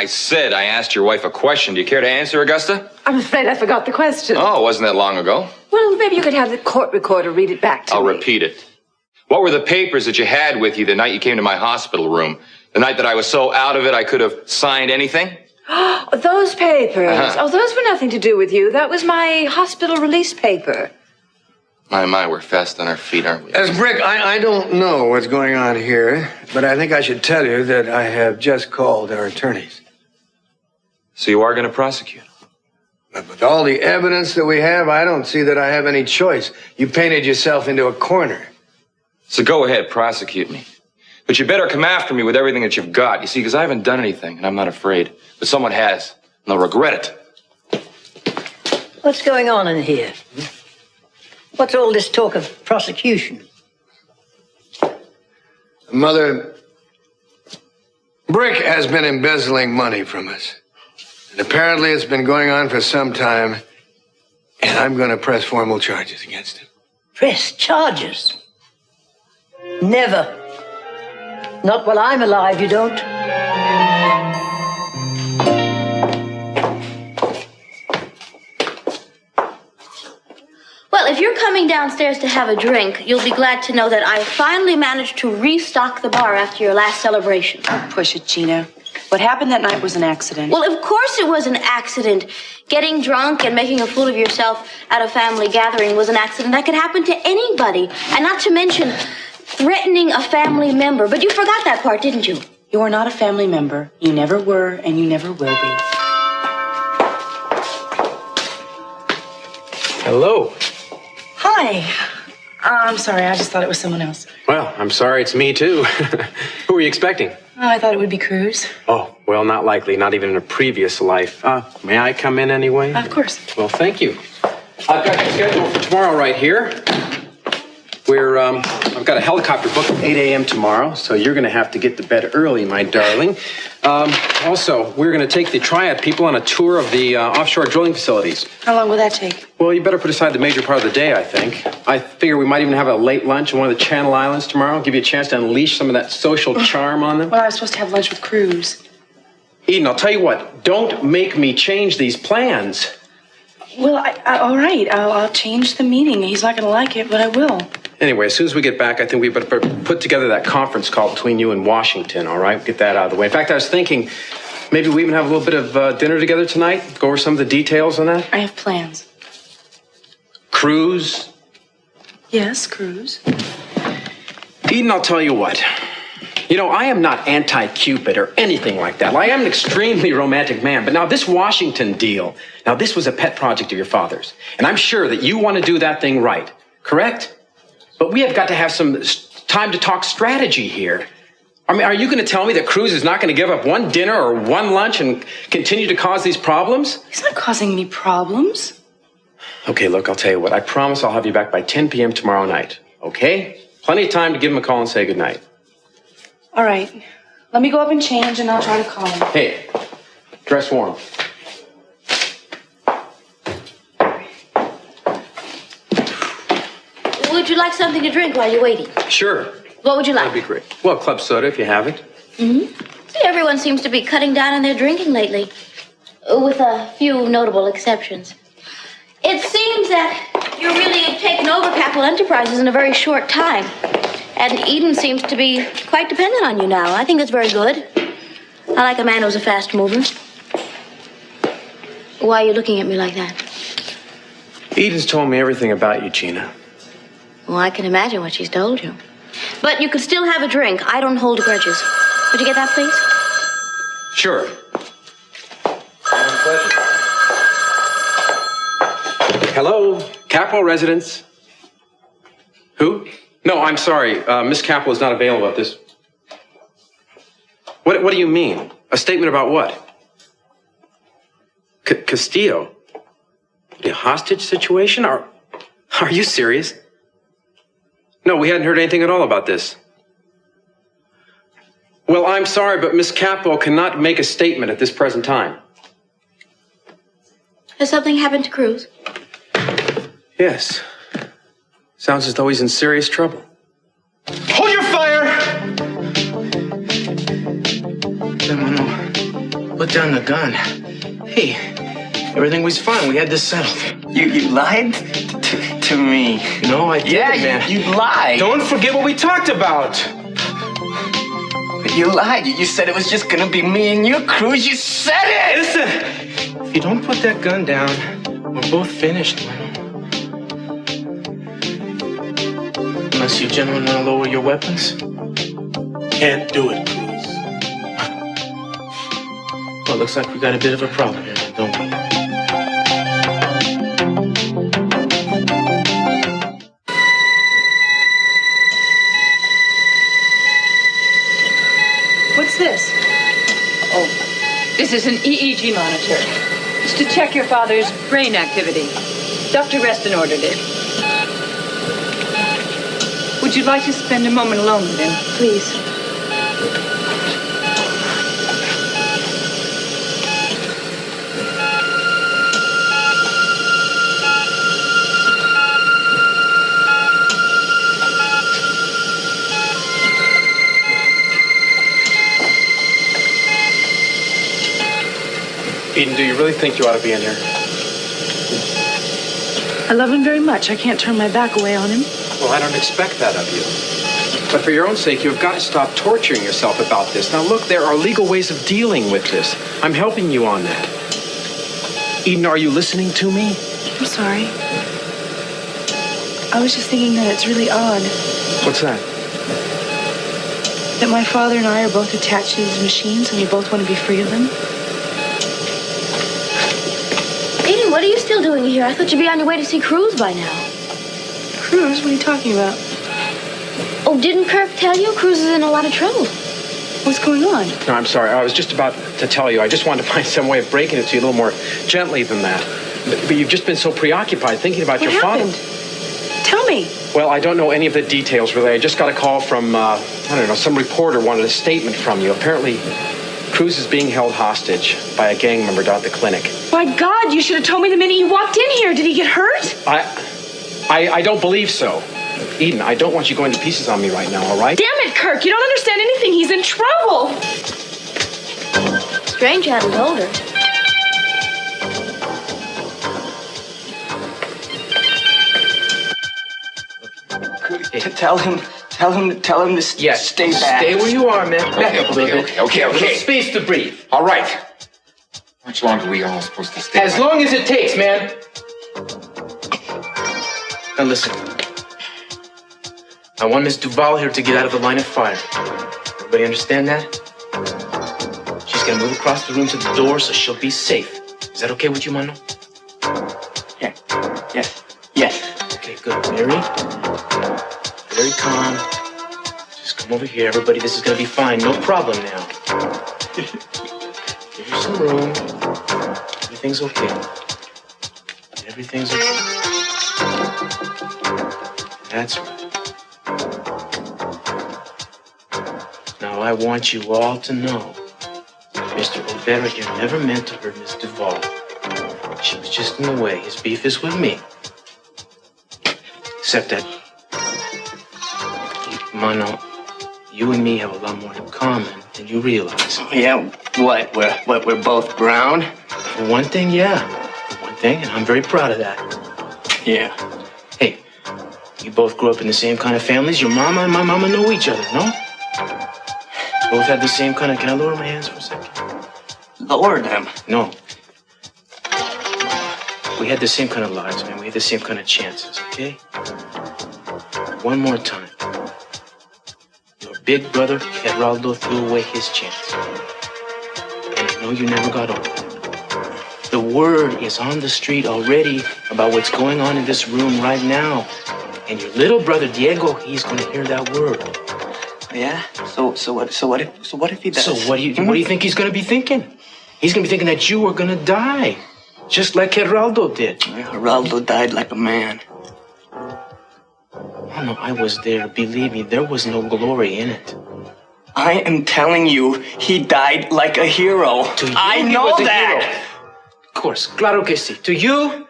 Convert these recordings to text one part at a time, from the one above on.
I said I asked your wife a question. Do you care to answer, Augusta? I'm afraid I forgot the question. Oh, wasn't that long ago? Well, maybe you could have the court recorder read it back to me. I'll repeat it. What were the papers that you had with you the night you came to my hospital room? The night that I was so out of it I could have signed anything? Those papers. Uh-huh. Oh, those were nothing to do with you. That was my hospital release paper. My, we're fast on our feet, aren't we? Brick, I don't know what's going on here, but I think I should tell you that I have just called our attorneys. So you are going to prosecute? But with all the evidence that we have, I don't see that I have any choice. You painted yourself into a corner. So go ahead, prosecute me. But you better come after me with everything that you've got. You see, because I haven't done anything, and I'm not afraid. But someone has, and they'll regret it. What's going on in here? What's all this talk of prosecution? Mother, Brick has been embezzling money from us. And apparently it's been going on for some time, and I'm going to press formal charges against him. Press charges? Never. Not while I'm alive, you don't. Well, if you're coming downstairs to have a drink, you'll be glad to know that I finally managed to restock the bar after your last celebration. Oh, push it, Gina. What happened that night was an accident. Well, of course it was an accident. Getting drunk and making a fool of yourself at a family gathering was an accident that could happen to anybody. And not to mention threatening a family member. But you forgot that part, didn't you? You are not a family member. You never were, and you never will be. Hello. Hi. I'm sorry, I just thought it was someone else. Well, I'm sorry, it's me too. Who were you expecting? Oh, I thought it would be Cruz. Oh, well, not likely, not even in a previous life. May I come in anyway? Of course. Well, thank you. I've got your schedule for tomorrow right here. I've got a helicopter booked at 8 a.m. tomorrow, so you're going to have to get to bed early, my darling. Also, we're going to take the Triad people on a tour of the offshore drilling facilities. How long will that take? Well, you better put aside the major part of the day, I think. I figure we might even have a late lunch on one of the Channel Islands tomorrow, give you a chance to unleash some of that social charm on them. Well, I was supposed to have lunch with Cruz. Eden, I'll tell you what, don't make me change these plans. Well, all right, I'll change the meeting. He's not going to like it, but I will. Anyway, as soon as we get back, I think we better put together that conference call between you and Washington, all right? Get that out of the way. In fact, I was thinking maybe we even have a little bit of dinner together tonight, go over some of the details on that. I have plans. Cruise? Yes, Cruz. Eden, I'll tell you what. You know, I am not anti-Cupid or anything like that. I am an extremely romantic man. But now this Washington deal, now this was a pet project of your father's. And I'm sure that you want to do that thing right, correct? But we have got to have some time to talk strategy here. I mean, are you going to tell me that Cruz is not going to give up one dinner or one lunch and continue to cause these problems? He's not causing any problems. Okay, look, I'll tell you what. I promise I'll have you back by 10 p.m. tomorrow night, okay? Plenty of time to give him a call and say goodnight. All right. Let me go up and change, and I'll try to call him. Hey, dress warm. Would you like something to drink while you're waiting? Sure. What would you like? That'd be great. Well, club soda if you have it. Mm-hmm. See, everyone seems to be cutting down on their drinking lately, with a few notable exceptions. It seems that you really have taken over Capital Enterprises in a very short time. And Eden seems to be quite dependent on you now. I think that's very good. I like a man who's a fast mover. Why are you looking at me like that? Eden's told me everything about you, Gina. Well, I can imagine what she's told you. But you could still have a drink. I don't hold grudges. Would you get that, please? Sure. Hello, Capitol residence. Who? No, I'm sorry. Miss Capitol is not available at this. What do you mean? A statement about what? Castillo? A hostage situation? Are you serious? No, we hadn't heard anything at all about this. Well, I'm sorry, but Miss Capitol cannot make a statement at this present time. Has something happened to Cruz? Yes. Sounds as though he's in serious trouble. Hold your fire! Put down the gun. Hey, everything was fine. We had this settled. You lied to me. No, I didn't, man. You lied. Don't forget what we talked about. But you lied. You said it was just gonna be me and you, Cruz. You said it! Listen, if you don't put that gun down, we're both finished, man. Unless you gentlemen want to lower your weapons. Can't do it, Cruz. Well, looks like we got a bit of a problem here, don't we? What's this? Oh, this is an EEG monitor. It's to check your father's brain activity. Dr. Reston ordered it. Would you like to spend a moment alone with him? Please. Eden, do you really think you ought to be in here? I love him very much. I can't turn my back away on him. Well, I don't expect that of you. But for your own sake, you've got to stop torturing yourself about this. Now, look, there are legal ways of dealing with this. I'm helping you on that. Eden, are you listening to me? I'm sorry. I was just thinking that it's really odd What's that? that my father and I are both attached to these machines and we both want to be free of them. Aiden, what are you still doing here? I thought you'd be on your way to see Cruz by now. Cruz, what are you talking about? Oh, didn't Kirk tell you? Cruz is in a lot of trouble. What's going on? No, I'm sorry. I was just about to tell you. I just wanted to find some way of breaking it to you a little more gently than that. But you've just been so preoccupied thinking about What your happened? father. Tell me. Well, I don't know any of the details, really. I just got a call from, I don't know, some reporter wanted a statement from you. Apparently, Cruz is being held hostage by a gang member down at the clinic. My God, you should have told me the minute you walked in here. Did he get hurt? I don't believe so. Eden, I don't want you going to pieces on me right now, all right? Damn it, Kirk. You don't understand anything. He's in trouble. Strange you hadn't told her. Tell him to stay back. Stay where you are, man. Back up a little bit. Okay. A little space to breathe. All right. How much longer are we all supposed to stay? As long as it takes, man. Now listen. I want Miss Duval here to get out of the line of fire. Everybody understand that? She's gonna move across the room to the door so she'll be safe. Is that okay with you, Mano? Yeah. Yes. Okay, good. Very calm. Just come over here, everybody. This is gonna be fine. No problem now. Give her some room. Everything's okay. Everything's okay. That's right. Now I want you all to know, Mr. Olvera here never meant to hurt Miss Duval. She was just in the way. His beef is with me. Except that, Mano, you and me have a lot more in common than you realize. Yeah. What? We're both brown. For one thing, yeah. For one thing, and I'm very proud of that. Yeah. Hey, we both grew up in the same kind of families. Your mama and my mama know each other, no? Both had the same kind of... Can I lower my hands for a second? Lower them. No. We had the same kind of lives, man. We had the same kind of chances, okay? One more time. Your big brother, Geraldo, threw away his chance. And I know you never got over it. The word is on the street already about what's going on in this room right now. And your little brother, Diego, he's going to hear that word. Yeah. So what if he does? So what do you think he's going to be thinking? He's going to be thinking that you are going to die, just like Geraldo did. Yeah, Geraldo died like a man. Oh no, I was there. Believe me, there was no glory in it. I am telling you, he died like a hero. To you, I he know was a that. hero. Of course, claro que sí. To you,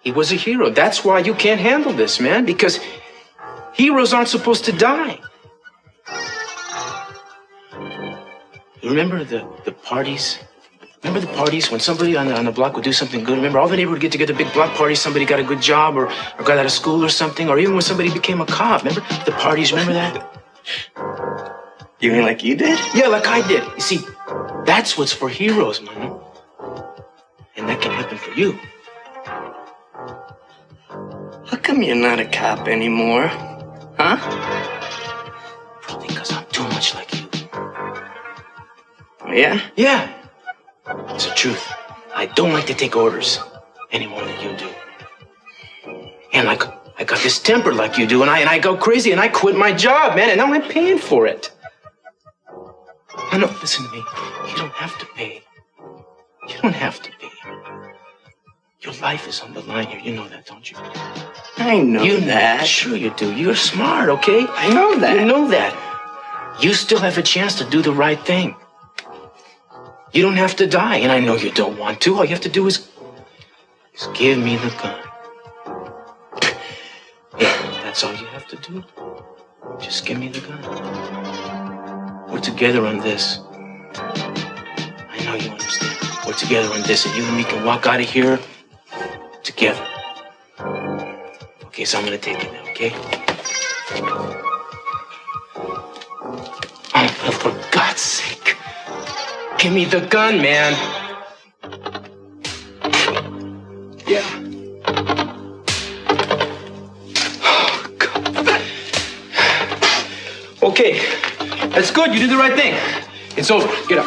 he was a hero. That's why you can't handle this, man, because heroes aren't supposed to die. You remember the parties Remember the parties when somebody on the block would do something good? Remember all the neighborhood would get together, big block parties, somebody got a good job or got out of school or something, or even when somebody became a cop. Remember the parties? Remember that? You mean like you did? Yeah, like I did. You see, that's what's for heroes, man. And that can happen for you. How come you're not a cop anymore? Huh? Probably because I'm too much like you. Oh, yeah? Yeah. It's the truth. I don't like to take orders any more than you do. And like I got this temper like you do, and I go crazy, and I quit my job, man, and now I'm paying for it. I know, listen to me. You don't have to pay. You don't have to pay. Your life is on the line here. You know that, don't you? I know that. Sure you do. You're smart, okay? I know that. You know that. You still have a chance to do the right thing. You don't have to die, and I know you don't want to. All you have to do is give me the gun. Yeah, that's all you have to do. Just give me the gun. We're together on this. I know you understand. We're together on this, and you and me can walk out of here together. Okay, so I'm gonna take it now, okay? Oh, for God's sake. Give me the gun, man. Yeah. Oh, God. Okay, that's good. You did the right thing. It's over. Get up.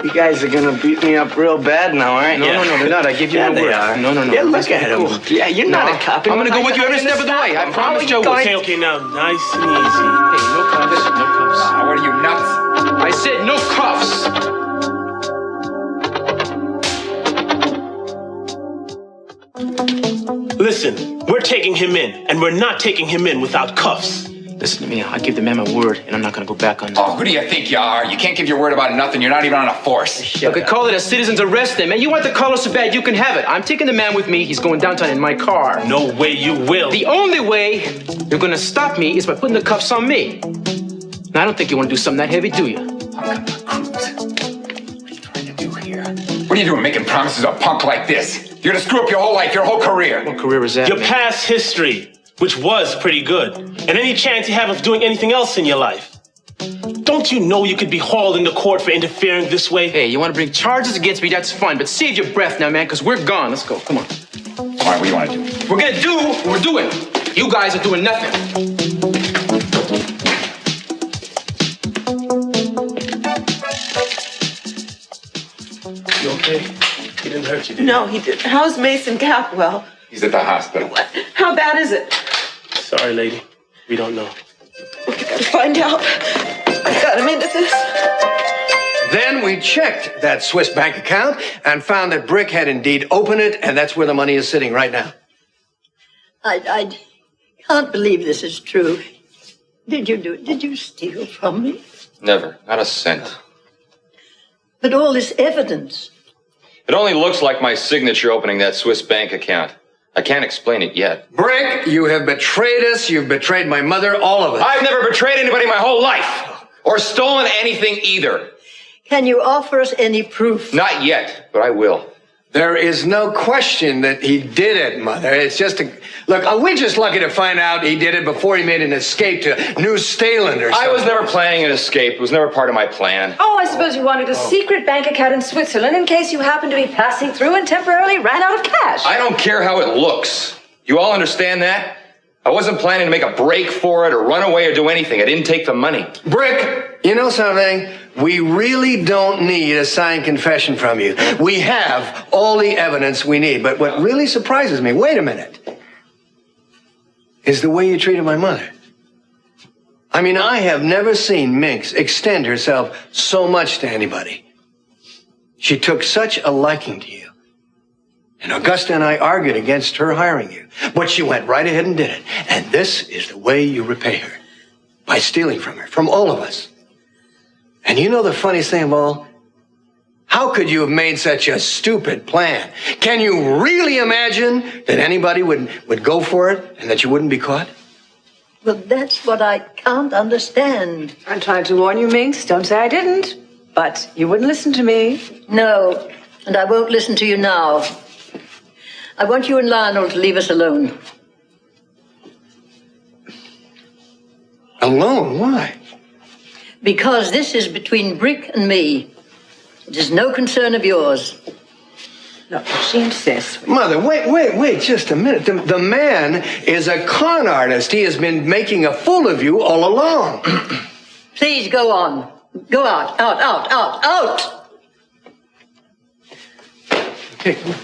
You guys are gonna beat me up real bad now, aren't you? No, they're not. I give you my they word. are. No. Yeah, look at them. Cool. Yeah, you're not a cop. I'm gonna go with you every step of the way. I promise you. Okay, now, nice and easy. Hey, no cuffs. No cuffs. What are you, nuts? I said no cuffs. Listen, we're taking him in, and we're not taking him in without cuffs. Listen to me. I give the man my word, and I'm not gonna go back on that. Oh, who do you think you are? You can't give your word about nothing. You're not even on a force. Look, I call it a citizen's arrest, then, man. You want the color so bad, you can have it. I'm taking the man with me. He's going downtown in my car. No way you will. The only way you're gonna stop me is by putting the cuffs on me. Now, I don't think you want to do something that heavy, do you? What are you trying to do here? What are you doing making promises to a punk like this? You're gonna screw up your whole life, your whole career. What career is that? Your past history, which was pretty good, and any chance you have of doing anything else in your life. Don't you know you could be hauled into court for interfering this way? Hey, you want to bring charges against me? That's fine, but save your breath now, man, because we're gone. Let's go. Come on. All right, what do you want to do? We're gonna do what we're doing. You guys are doing nothing. You okay? He didn't hurt you, did he? No, he didn't. How's Mason Capwell? He's at the hospital. What? How bad is it? Sorry, lady. We don't know. We gotta find out. I got him into this. Then we checked that Swiss bank account and found that Brick had indeed opened it, and that's where the money is sitting right now. I can't believe this is true. Did you do it? Did you steal from me? Never. Not a cent. But all this evidence. It only looks like my signature opening that Swiss bank account. I can't explain it yet. Brick, you have betrayed us. You've betrayed my mother, all of us. I've never betrayed anybody my whole life. Or stolen anything either. Can you offer us any proof? Not yet, but I will. There is no question that he did it, Mother. It's just a... Look, we're just lucky to find out he did it before he made an escape to New Staland or something. I was never planning an escape. It was never part of my plan. Oh, I suppose you wanted a secret bank account in Switzerland in case you happened to be passing through and temporarily ran out of cash. I don't care how it looks. You all understand that? I wasn't planning to make a break for it or run away or do anything. I didn't take the money. Brick, you know something? We really don't need a signed confession from you. We have all the evidence we need. But what really surprises me, wait a minute, is the way you treated my mother. I mean, I have never seen Minx extend herself so much to anybody. She took such a liking to you. And Augusta and I argued against her hiring you. But she went right ahead and did it. And this is the way you repay her. By stealing from her, from all of us. And you know the funniest thing of all? How could you have made such a stupid plan? Can you really imagine that anybody would go for it and that you wouldn't be caught? Well, that's what I can't understand. I tried to warn you, Minx. Don't say I didn't. But you wouldn't listen to me. No, and I won't listen to you now. I want you and Lionel to leave us alone. Alone? Why? Because this is between Brick and me. It is no concern of yours. No, she insists. Mother, wait just a minute. The man is a con artist. He has been making a fool of you all along. Please go on. Go out. Out. Okay, come on.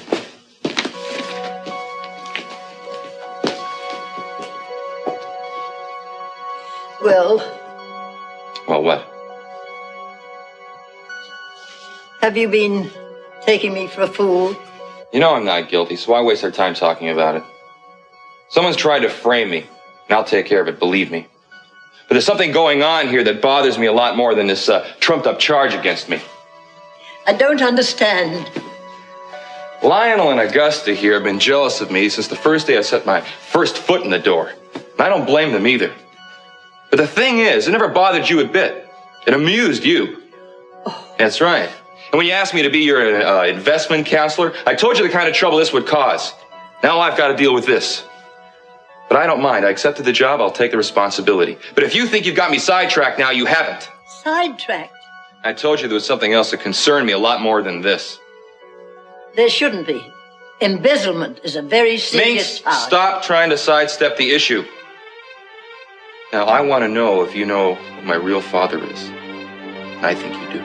Well, what? Have you been taking me for a fool? You know I'm not guilty, so why waste our time talking about it? Someone's tried to frame me, and I'll take care of it, believe me. But there's something going on here that bothers me a lot more than this trumped-up charge against me. I don't understand. Lionel and Augusta here have been jealous of me since the first day I set my first foot in the door. And I don't blame them either. But the thing is, it never bothered you a bit. It amused you. Oh. That's right. And when you asked me to be your investment counselor, I told you the kind of trouble this would cause. Now I've got to deal with this. But I don't mind. I accepted the job. I'll take the responsibility. But if you think you've got me sidetracked now, you haven't. Sidetracked? I told you there was something else that concerned me a lot more than this. There shouldn't be. Embezzlement is a very serious Minx, stop trying to sidestep the issue. Now, I want to know if you know who my real father is. And I think you do.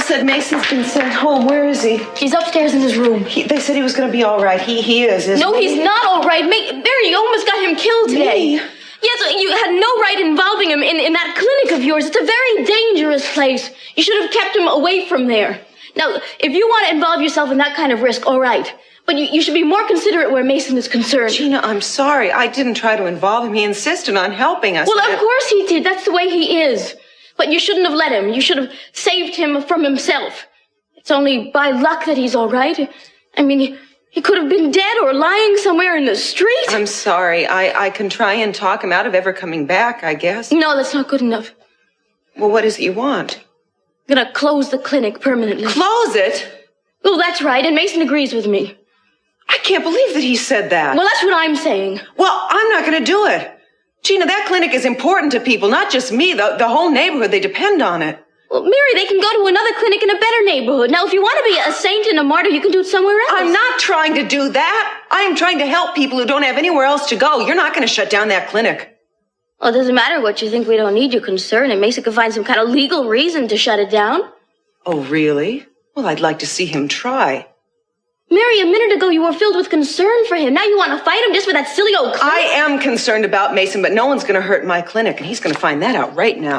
Said Mason's been sent home. Where is he? He's upstairs in his room. They said he was going to be all right. He is, isn't he? No, he's not all right. Barry, you almost got him killed today. Me? Yes, you had no right involving him in that clinic of yours. It's a very dangerous place. You should have kept him away from there. Now, if you want to involve yourself in that kind of risk, all right. But you should be more considerate where Mason is concerned. Gina, I'm sorry. I didn't try to involve him. He insisted on helping us. Well, of course he did. That's the way he is. But you shouldn't have let him. You should have saved him from himself. It's only by luck that he's all right. I mean, he could have been dead or lying somewhere in the street. I'm sorry. I can try and talk him out of ever coming back, I guess. No, that's not good enough. Well, what is it you want? I'm gonna close the clinic permanently. Close it? Well, that's right, and Mason agrees with me. I can't believe that he said that. Well, that's what I'm saying. Well, I'm not gonna do it. Gina, that clinic is important to people, not just me, the whole neighborhood. They depend on it. Well, Mary, they can go to another clinic in a better neighborhood. Now, if you want to be a saint and a martyr, you can do it somewhere else. I'm not trying to do that. I am trying to help people who don't have anywhere else to go. You're not going to shut down that clinic. Well, it doesn't matter what you think. We don't need your concern. And Mason can find some kind of legal reason to shut it down. Oh, really? Well, I'd like to see him try. Mary, a minute ago you were filled with concern for him. Now you want to fight him just for that silly old clinic? I am concerned about Mason, but no one's going to hurt my clinic, and he's going to find that out right now.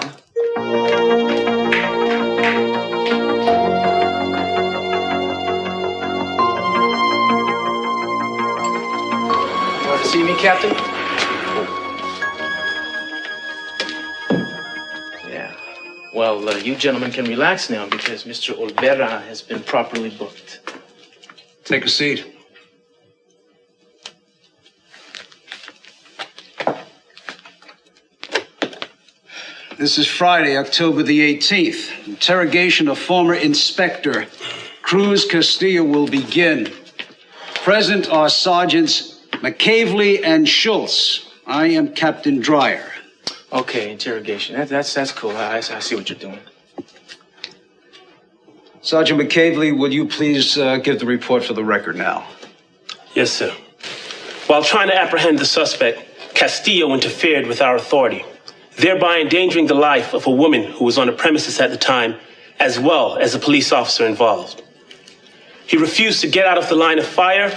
Want to see me, Captain? Yeah. Well, you gentlemen can relax now because Mr. Olvera has been properly booked. Take a seat. This is Friday, October the 18th. Interrogation of former Inspector Cruz Castillo will begin. Present are Sergeants McCavely and Schultz. I am Captain Dreyer. Okay, interrogation. That's cool. I see what you're doing. Sergeant McCavely, will you please give the report for the record now? Yes, sir. While trying to apprehend the suspect, Castillo interfered with our authority, thereby endangering the life of a woman who was on the premises at the time, as well as a police officer involved. He refused to get out of the line of fire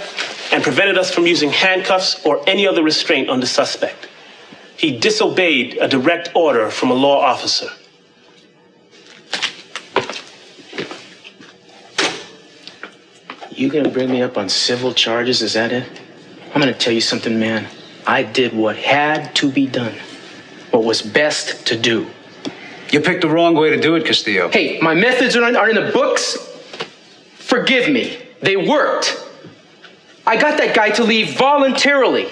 and prevented us from using handcuffs or any other restraint on the suspect. He disobeyed a direct order from a law officer. You gonna bring me up on civil charges, is that it? I'm gonna tell you something, man. I did what had to be done, what was best to do. You picked the wrong way to do it, Castillo. Hey, my methods are in the books. Forgive me. They worked. I got that guy to leave voluntarily.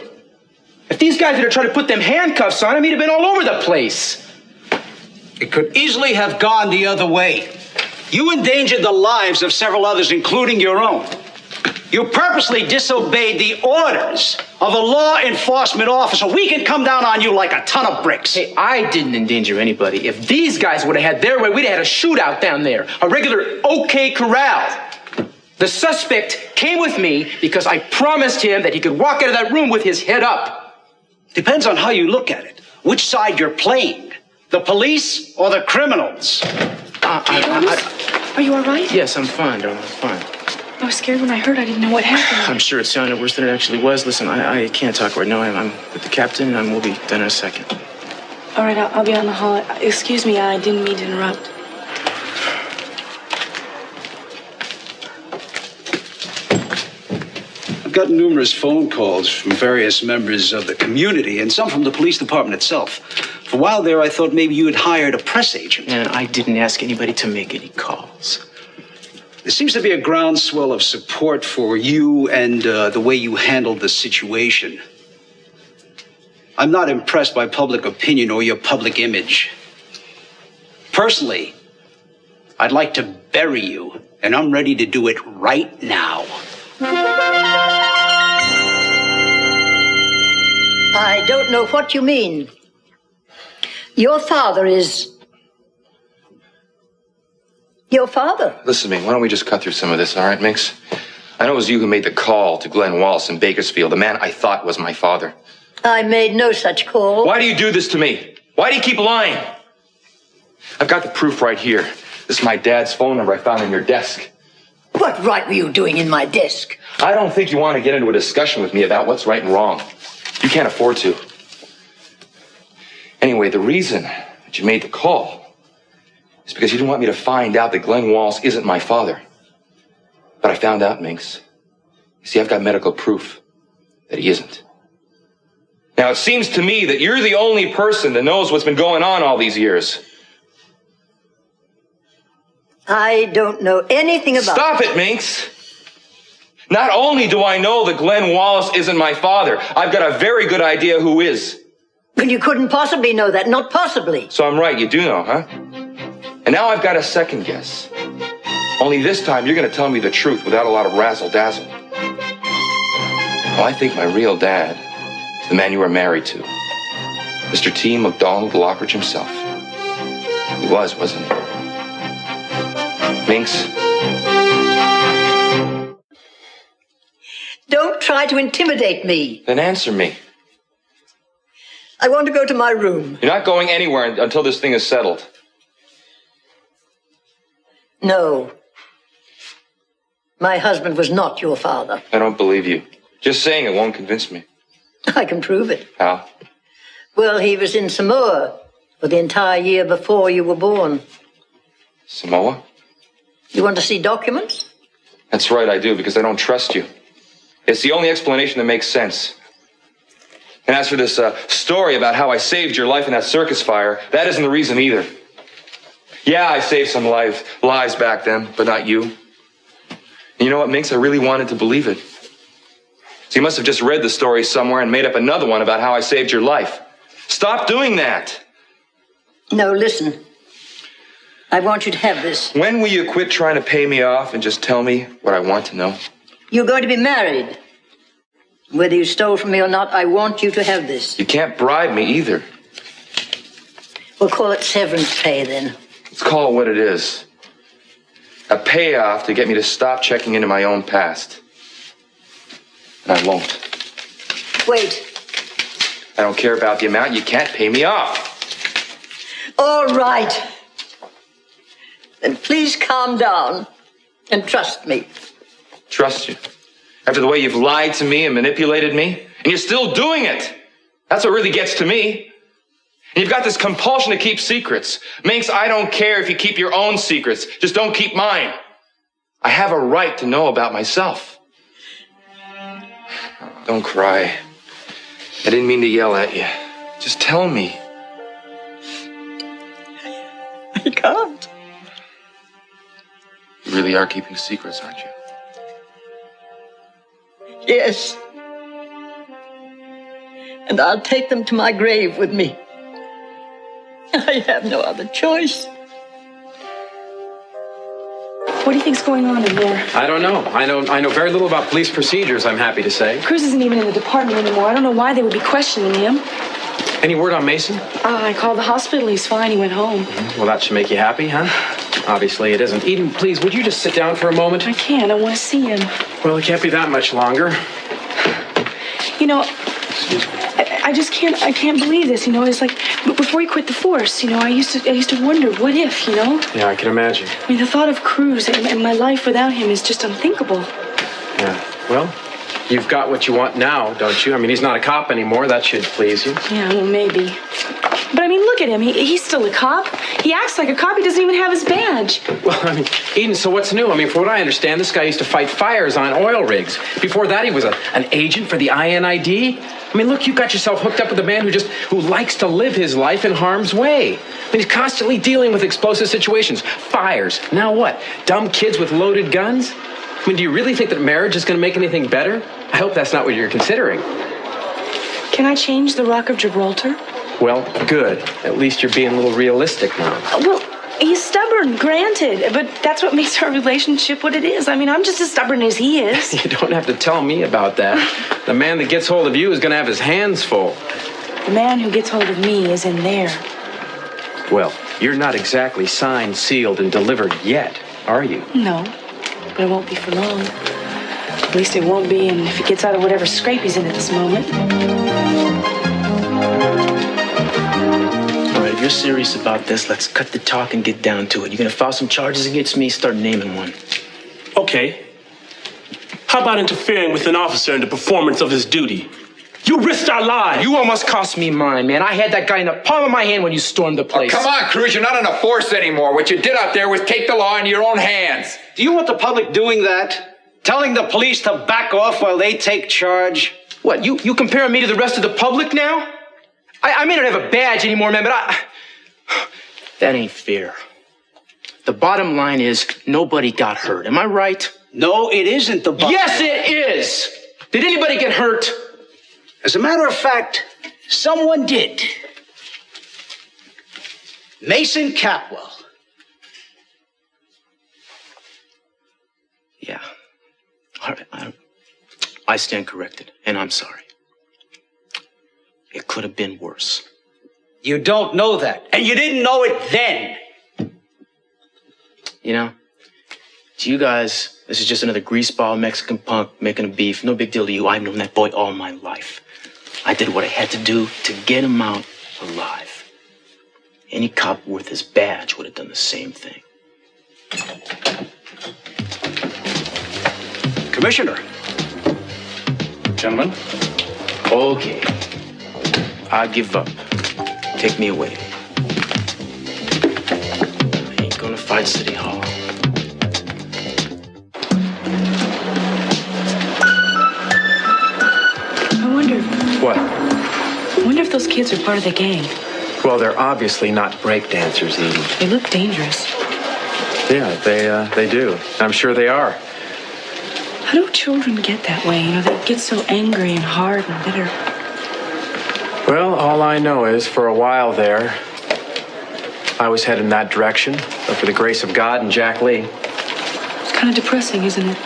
If these guys had tried to put them handcuffs on him, he'd have been all over the place. It could easily have gone the other way. You endangered the lives of several others, including your own. You purposely disobeyed the orders of a law enforcement officer. We can come down on you like a ton of bricks. Hey, I didn't endanger anybody. If these guys would have had their way, we'd have had a shootout down there. A regular OK Corral. The suspect came with me because I promised him that he could walk out of that room with his head up. Depends on how you look at it. Which side you're playing. The police or the criminals? Are you all right? Yes, I'm fine, darling. I'm fine. I was scared when I heard. I didn't know what happened. I'm sure it sounded worse than it actually was. Listen, I can't talk right now. I'm with the captain, and we'll be done in a second. All right, I'll be on the hall. Excuse me, I didn't mean to interrupt. I've gotten numerous phone calls from various members of the community and some from the police department itself. For a while there, I thought maybe you had hired a press agent. And I didn't ask anybody to make any calls. There seems to be a groundswell of support for you and the way you handled the situation. I'm not impressed by public opinion or your public image. Personally, I'd like to bury you, and I'm ready to do it right now. I don't know what you mean. Your father is... Your father? Listen to me, why don't we just cut through some of this, all right, Minx? I know it was you who made the call to Glenn Wallace in Bakersfield, the man I thought was my father. I made no such call. Why do you do this to me? Why do you keep lying? I've got the proof right here. This is my dad's phone number I found in your desk. What right were you doing in my desk? I don't think you want to get into a discussion with me about what's right and wrong. You can't afford to. Anyway, the reason that you made the call is because you didn't want me to find out that Glenn Wallace isn't my father. But I found out, Minx. You see, I've got medical proof that he isn't. Now, it seems to me that you're the only person that knows what's been going on all these years. I don't know anything about... Stop it, Minx! Not only do I know that Glenn Wallace isn't my father, I've got a very good idea who is. But you couldn't possibly know that, not possibly. So I'm right, you do know, huh? And now I've got a second guess. Only this time you're going to tell me the truth without a lot of razzle-dazzle. Well, I think my real dad is the man you were married to. Mr. T. McDonald Lockridge himself. He was, wasn't he? Minx? Don't try to intimidate me. Then answer me. I want to go to my room. You're not going anywhere until this thing is settled. No. My husband was not your father. I don't believe you. Just saying it won't convince me. I can prove it. How? Well, he was in Samoa for the entire year before you were born. Samoa? You want to see documents? That's right, I do, because I don't trust you. It's the only explanation that makes sense. And as for this story about how I saved your life in that circus fire, that isn't the reason either. Yeah, I saved some lives back then, but not you. And you know what, Minx? I really wanted to believe it. So you must have just read the story somewhere and made up another one about how I saved your life. Stop doing that. No, listen. I want you to have this. When will you quit trying to pay me off and just tell me what I want to know? You're going to be married. Whether you stole from me or not, I want you to have this. You can't bribe me either. We'll call it severance pay then. Let's call it what it is. A payoff to get me to stop checking into my own past. And I won't. Wait. I don't care about the amount. You can't pay me off. All right. Then please calm down and trust me. Trust you? After the way you've lied to me and manipulated me? And you're still doing it. That's what really gets to me. And you've got this compulsion to keep secrets. Minx, I don't care if you keep your own secrets. Just don't keep mine. I have a right to know about myself. Don't cry. I didn't mean to yell at you. Just tell me. really are keeping secrets, aren't you? Yes. And I'll take them to my grave with me. I have no other choice. What do you think's going on in there? I don't know. I know very little about police procedures, I'm happy to say. Cruz isn't even in the department anymore. I don't know why they would be questioning him. Any word on Mason? I called the hospital. He's fine. He went home. Well, that should make you happy, huh? Obviously it isn't. Eden, please, would you just sit down for a moment? I can't. I want to see him. Well, it can't be that much longer. You know, I just can't. I can't believe this. You know, it's like before he quit the force. You know, I used to wonder, what if? You know. Yeah, I can imagine. I mean, the thought of Cruz and my life without him is just unthinkable. Yeah. Well, you've got what you want now, don't you? I mean, he's not a cop anymore. That should please you. Yeah, well, maybe. But I mean, look at him. He's still a cop. He acts like a cop. He doesn't even have his badge. Well, I mean, Eden, so what's new? I mean, for what I understand, this guy used to fight fires on oil rigs. Before that, he was an agent for the INID. I mean, look, you got yourself hooked up with a man who likes to live his life in harm's way. I mean, he's constantly dealing with explosive situations, fires. Now what? Dumb kids with loaded guns? I mean, do you really think that marriage is going to make anything better? I hope that's not what you're considering. Can I change the Rock of Gibraltar? Well, good. At least you're being a little realistic now. Well, he's stubborn, granted, but that's what makes our relationship what it is. I mean, I'm just as stubborn as he is. You don't have to tell me about that. The man that gets hold of you is going to have his hands full. The man who gets hold of me is in there. Well, you're not exactly signed, sealed, and delivered yet, are you? No, but it won't be for long. At least it won't be, and if he gets out of whatever scrape he's in at this moment. All right, if you're serious about this, let's cut the talk and get down to it. You're gonna file some charges against me, start naming one. Okay. How about interfering with an officer in the performance of his duty? You risked our lives. You almost cost me mine, man. I had that guy in the palm of my hand when you stormed the place. Oh, come on, Cruz, you're not in a force anymore. What you did out there was take the law into your own hands. Do you want the public doing that? Telling the police to back off while they take charge? What, you comparing me to the rest of the public now? I may not have a badge anymore, man, but that ain't fair. The bottom line is nobody got hurt. Am I right? No, it isn't the bottom. Yes, it is. Did anybody get hurt? As a matter of fact, someone did. Mason Capwell. Yeah. All right. I stand corrected, and I'm sorry. It could have been worse. You don't know that, and you didn't know it then. You know, to you guys, this is just another greaseball Mexican punk making a beef. No big deal to you. I've known that boy all my life. I did what I had to do to get him out alive. Any cop worth his badge would have done the same thing. Commissioner. Gentlemen? Okay. I give up. Take me away. I ain't gonna fight City Hall. I wonder. What? I wonder if those kids are part of the gang. Well, they're obviously not breakdancers, Eden. They look dangerous. Yeah, they do. I'm sure they are. How do children get that way? You know, they get so angry and hard and bitter. Well, all I know is for a while there, I was heading that direction, but for the grace of God and Jack Lee. It's kind of depressing, isn't it?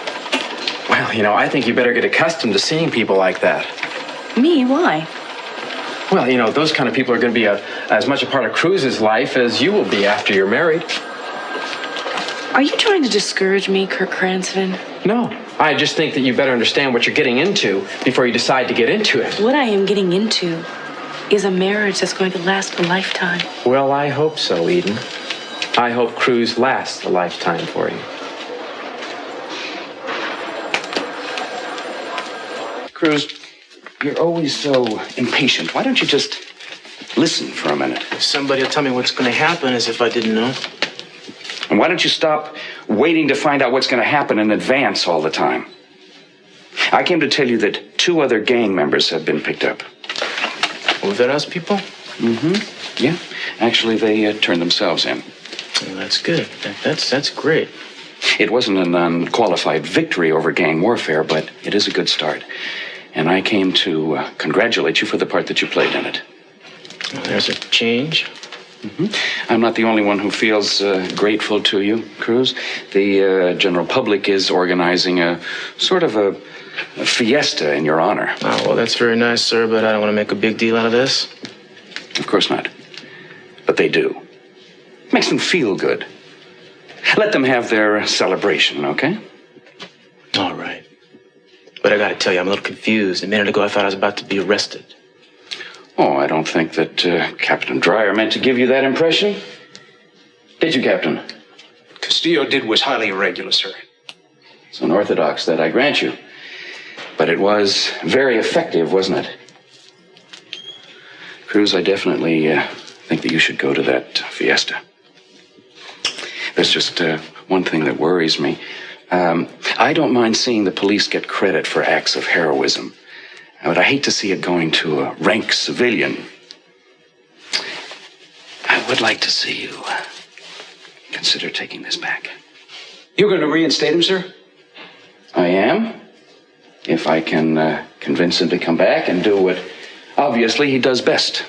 Well, you know, I think you better get accustomed to seeing people like that. Me? Why? Well, you know, those kind of people are going to be as much a part of Cruz's life as you will be after you're married. Are you trying to discourage me, Kirk Cranston? No. I just think that you better understand what you're getting into before you decide to get into it. What I am getting into is a marriage that's going to last a lifetime. Well, I hope so, Eden. I hope Cruz lasts a lifetime for you. Cruz, you're always so impatient. Why don't you just listen for a minute? If somebody will tell me what's gonna happen as if I didn't know. And why don't you stop waiting to find out what's going to happen in advance all the time? I came to tell you that 2 other gang members have been picked up. Were that us people? Mm-hmm. Yeah. Actually, they turned themselves in. Well, that's good. That's great. It wasn't an unqualified victory over gang warfare, but it is a good start. And I came to congratulate you for the part that you played in it. Well, there's a change. I'm not the only one who feels grateful to you, Cruz. The general public is organizing a sort of a fiesta in your honor. Oh, well, that's very nice, sir, but I don't want to make a big deal out of this. Of course not. But they do. Makes them feel good. Let them have their celebration, okay? All right. But I gotta tell you, I'm a little confused. A minute ago, I thought I was about to be arrested. Oh, I don't think that Captain Dreyer meant to give you that impression. Did you, Captain? Castillo did was highly irregular, sir. It's unorthodox, that I grant you. But it was very effective, wasn't it? Cruz, I definitely think that you should go to that fiesta. There's just one thing that worries me. I don't mind seeing the police get credit for acts of heroism, but I hate to see it going to a rank civilian. I would like to see you consider taking this back. You're going to reinstate him, sir? I am. If I can convince him to come back and do what obviously he does best.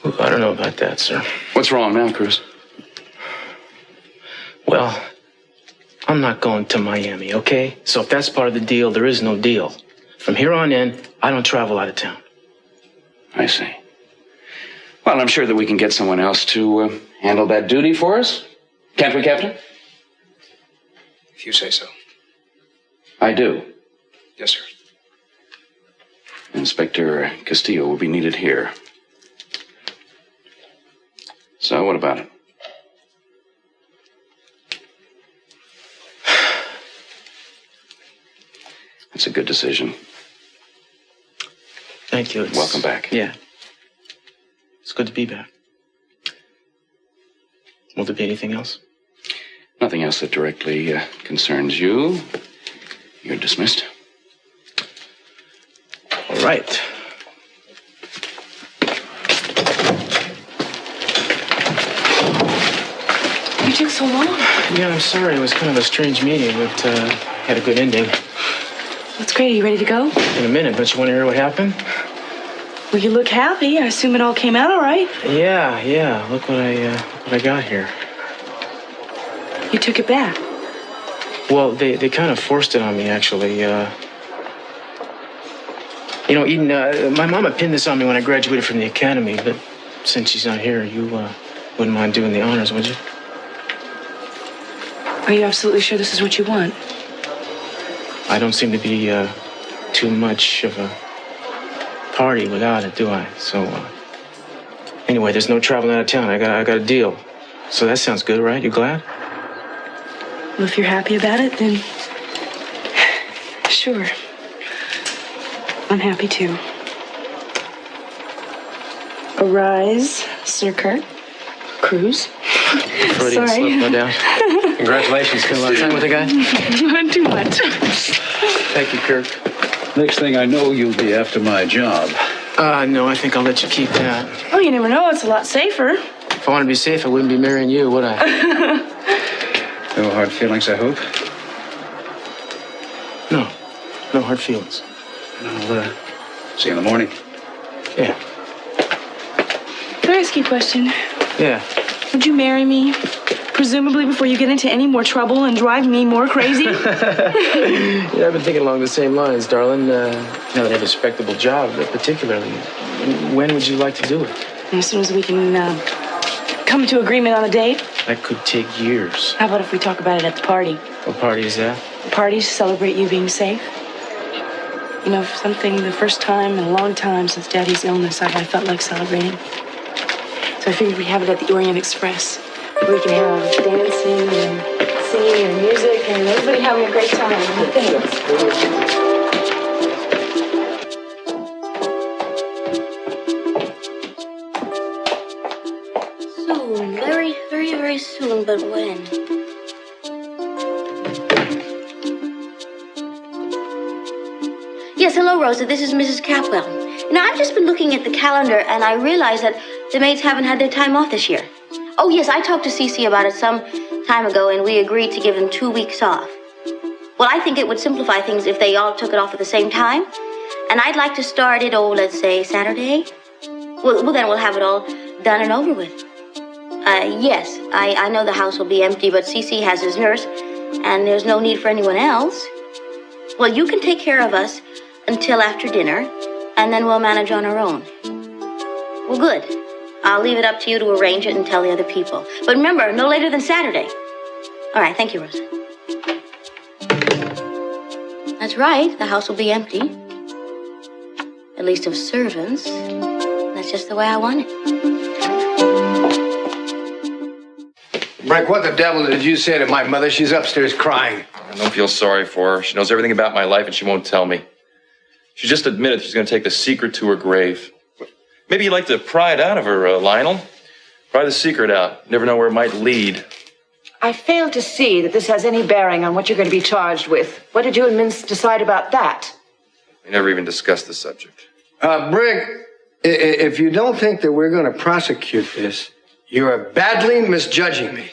Well, I don't know about that, sir. What's wrong now, Cruz? Well, I'm not going to Miami, okay? So if that's part of the deal, there is no deal. From here on in, I don't travel out of town. I see. Well, I'm sure that we can get someone else to handle that duty for us. Can't we, Captain? If you say so. I do. Yes, sir. Inspector Castillo will be needed here. So, what about it? That's a good decision. Thank you. Welcome back. Yeah. It's good to be back. Will there be anything else? Nothing else that directly concerns you. You're dismissed. All right. You took so long. Yeah, I'm sorry. It was kind of a strange meeting, but had a good ending. That's great. Are you ready to go? In a minute, don't you want to hear what happened? Well, you look happy. I assume it all came out all right. Yeah. Look what I got here. You took it back. Well, they kind of forced it on me, actually. You know, Eden, my mama pinned this on me when I graduated from the academy, but since she's not here, you wouldn't mind doing the honors, would you? Are you absolutely sure this is what you want? I don't seem to be too much of a party without it, do I? So, anyway, there's no traveling out of town. I got a deal. So that sounds good, right? You glad? Well, if you're happy about it, then sure. I'm happy too. Arise, Sir Kurt. Cruz. Freudian slip, no doubt. Congratulations. Spent a lot of time with the guy? Not too much. Thank you, Kirk. Next thing I know, you'll be after my job. No, I think I'll let you keep that. Oh, you never know. It's a lot safer. If I wanted to be safe, I wouldn't be marrying you, would I? No hard feelings, I hope? No hard feelings. I'll see you in the morning. Yeah. Can I ask you a question? Yeah. Would you marry me? Presumably before you get into any more trouble and drive me more crazy? Yeah, I've been thinking along the same lines, darling. Now that I have a respectable job, particularly. When would you like to do it? As soon as we can come to agreement on a date. That could take years. How about if we talk about it at the party? What party is that? The party to celebrate you being safe. You know, something the first time in a long time since Daddy's illness, I felt like celebrating. So I figured we'd have it at the Orient Express. We can have dancing and singing and music and everybody having a great time. What do you think? Soon, very, very, very soon, but when? Yes, hello, Rosa. This is Mrs. Capwell. Now, I've just been looking at the calendar, and I realize that the maids haven't had their time off this year. Oh, yes, I talked to Cece about it some, time ago, and we agreed to give them 2 weeks off. Well, I think it would simplify things if they all took it off at the same time. And I'd like to start it, let's say Saturday. Well, then we'll have it all done and over with. Yes, I know the house will be empty, but CC has his nurse, and there's no need for anyone else. Well, you can take care of us until after dinner, and then we'll manage on our own. Well, good. I'll leave it up to you to arrange it and tell the other people. But remember, no later than Saturday. All right, thank you, Rosa. That's right, the house will be empty. At least of servants. That's just the way I want it. Frank, what the devil did you say to my mother? She's upstairs crying. I don't feel sorry for her. She knows everything about my life and she won't tell me. She just admitted she's going to take the secret to her grave. Maybe you'd like to pry it out of her, Lionel. Pry the secret out. You never know where it might lead. I fail to see that this has any bearing on what you're going to be charged with. What did you and Mince decide about that? We never even discussed the subject. Brigg, if you don't think that we're going to prosecute this, you are badly misjudging me.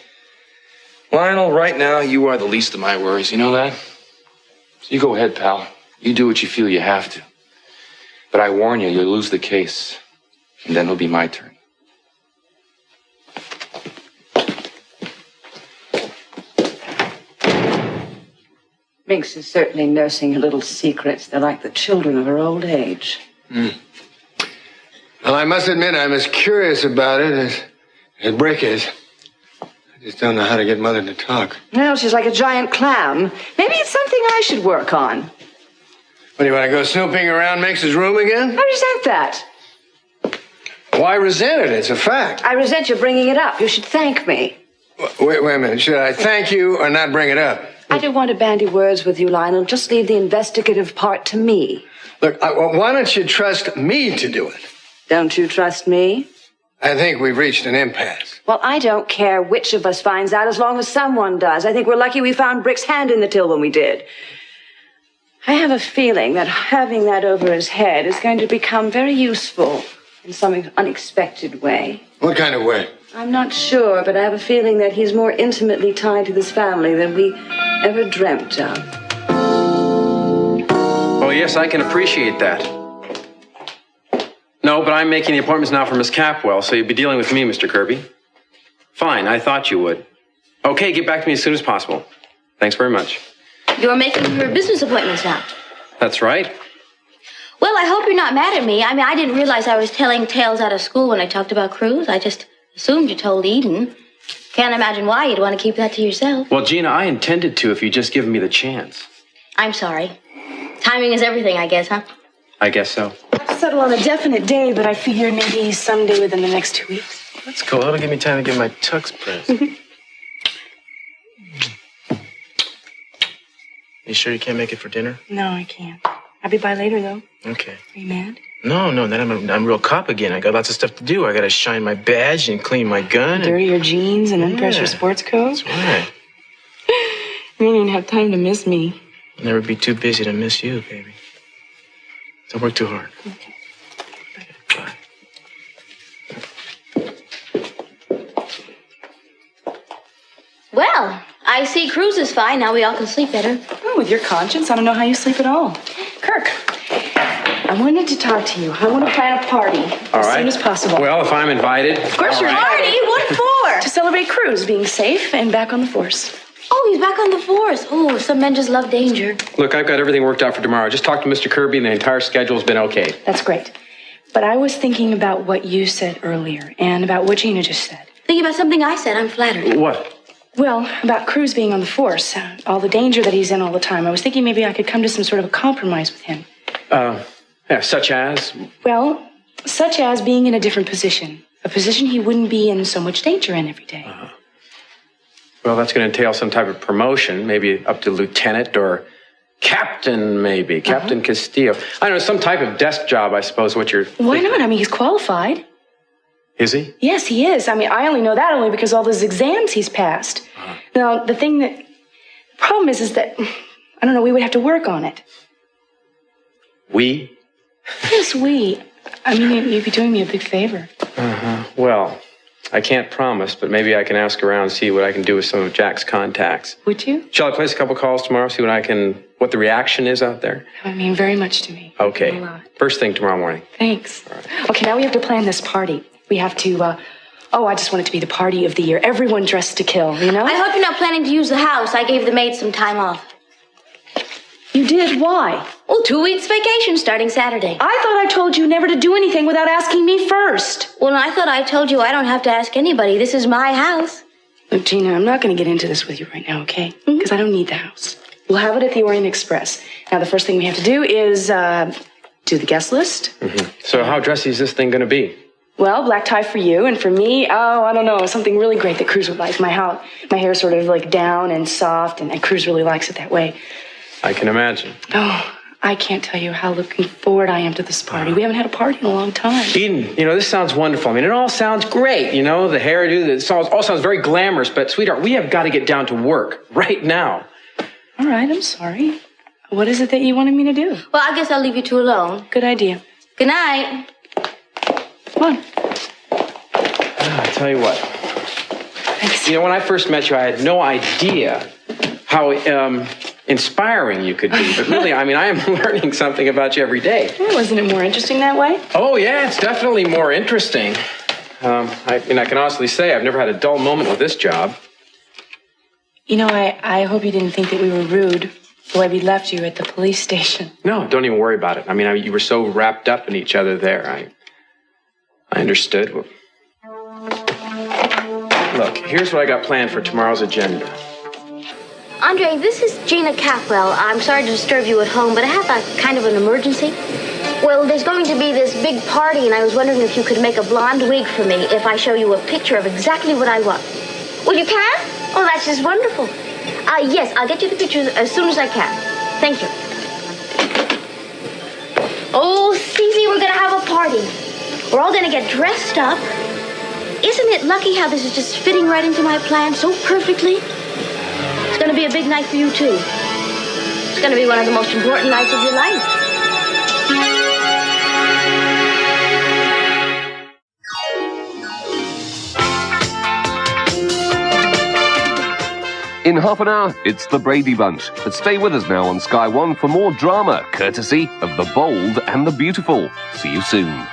Lionel, right now, you are the least of my worries. You know that? So you go ahead, pal. You do what you feel you have to. But I warn you, you'll lose the case. And then it'll be my turn. Minx is certainly nursing her little secrets. They're like the children of her old age. Well, I must admit I'm as curious about it as Brigg is. I just don't know how to get Mother to talk. Well, she's like a giant clam. Maybe it's something I should work on. What, do you want to go snooping around Minx's room again? I resent that. Why resent it? It's a fact. I resent you bringing it up. You should thank me. Wait a minute. Should I thank you or not bring it up? I don't want to bandy words with you, Lionel. Just leave the investigative part to me. Look, why don't you trust me to do it? Don't you trust me? I think we've reached an impasse. Well, I don't care which of us finds out as long as someone does. I think we're lucky we found Brick's hand in the till when we did. I have a feeling that having that over his head is going to become very useful in some unexpected way. What kind of way? I'm not sure, but I have a feeling that he's more intimately tied to this family than we ever dreamt of. Oh, yes, I can appreciate that. No, but I'm making the appointments now for Miss Capwell, so you'll be dealing with me, Mr. Kirby. Fine, I thought you would. Okay, get back to me as soon as possible. Thanks very much. You're making her business appointments now. That's right. Well, I hope you're not mad at me. I didn't realize I was telling tales out of school when I talked about Cruz. I just assumed you told Eden. Can't imagine why you'd want to keep that to yourself. Well, Gina, I intended to if you'd just given me the chance. I'm sorry. Timing is everything, I guess, huh? I guess so. I'll settle on a definite day, but I figure maybe someday within the next 2 weeks. That's cool. That'll give me time to get my tux pressed. You sure you can't make it for dinner? No, I can't. I'll be by later, though. Okay. Are you mad? No, then I'm a real cop again. I got lots of stuff to do. I got to shine my badge and clean my gun. Dirty your jeans and unpress your sports coat? That's right. You don't even have time to miss me. I'll never be too busy to miss you, baby. Don't work too hard. Okay. Bye. Well, I see Cruz is fine. Now we all can sleep better. Oh, with your conscience, I don't know how you sleep at all. Kirk, I wanted to talk to you. I want to plan a party as soon as possible. Well, if I'm invited. Of course you're Party? invited. What for? To celebrate Cruz being safe and back on the force. Oh, he's back on the force. Oh, some men just love danger. Look, I've got everything worked out for tomorrow. I just talked to Mr. Kirby and the entire schedule's been okay. That's great. But I was thinking about what you said earlier and about what Gina just said. Thinking about something I said. I'm flattered. What? Well, about Cruz being on the force, all the danger that he's in all the time. I was thinking maybe I could come to some sort of a compromise with him. Yeah, such as? Well, such as being in a different position. A position he wouldn't be in so much danger in every day. Well, that's going to entail some type of promotion, maybe up to lieutenant or captain, maybe. Captain Castillo. I don't know, some type of desk job, I suppose, what you're Why thinking. not? I mean, he's qualified. Is he? Yes, he is. I mean, I only know that only because all those exams he's passed. Now, the problem is that, I don't know, we would have to work on it. We? Yes, we. I mean, you'd be doing me a big favor. Well, I can't promise, but maybe I can ask around and see what I can do with some of Jack's contacts. Would you? Shall I place a couple calls tomorrow, see what the reaction is out there? I mean, very much to me. Okay. A lot. First thing tomorrow morning. Thanks. Okay, now we have to plan this party. We have to, I just want it to be the party of the year. Everyone dressed to kill, you know? I hope you're not planning to use the house. I gave the maids some time off. You did? Why? Well, 2 weeks vacation starting Saturday. I thought I told you never to do anything without asking me first. Well, I thought I told you I don't have to ask anybody. This is my house. Look, Gina, I'm not going to get into this with you right now, okay? Because I don't need the house. We'll have it at the Orient Express. Now, the first thing we have to do is do the guest list. So how dressy is this thing going to be? Well, black tie for you, and for me, I don't know, something really great that Cruz would like. My hair sort of like down and soft, and Cruz really likes it that way. I can imagine. Oh, I can't tell you how looking forward I am to this party. We haven't had a party in a long time. Eden, this sounds wonderful. I mean, it all sounds great, the hairdo, it all sounds very glamorous, but sweetheart, we have got to get down to work right now. All right, I'm sorry. What is it that you wanted me to do? Well, I guess I'll leave you two alone. Good idea. Good night. Come on. I tell you what. Thanks. When I first met you, I had no idea how inspiring you could be. But really, I am learning something about you every day. Wasn't it more interesting that way? Oh, yeah, it's definitely more interesting. I can honestly say I've never had a dull moment with this job. I hope you didn't think that we were rude the way we left you at the police station. No, don't even worry about it. You were so wrapped up in each other there. I understood. Look, here's what I got planned for tomorrow's agenda. Andre, this is Gina Capwell. I'm sorry to disturb you at home, but I have a kind of an emergency. Well, there's going to be this big party, and I was wondering if you could make a blonde wig for me if I show you a picture of exactly what I want. Well, you can? Oh, that's just wonderful. Yes, I'll get you the pictures as soon as I can. Thank you. Oh, Cece, we're going to have a party. We're all going to get dressed up. Isn't it lucky how this is just fitting right into my plan so perfectly? It's going to be a big night for you, too. It's going to be one of the most important nights of your life. In half an hour, it's the Brady Bunch. But stay with us now on Sky One for more drama, courtesy of The Bold and the Beautiful. See you soon.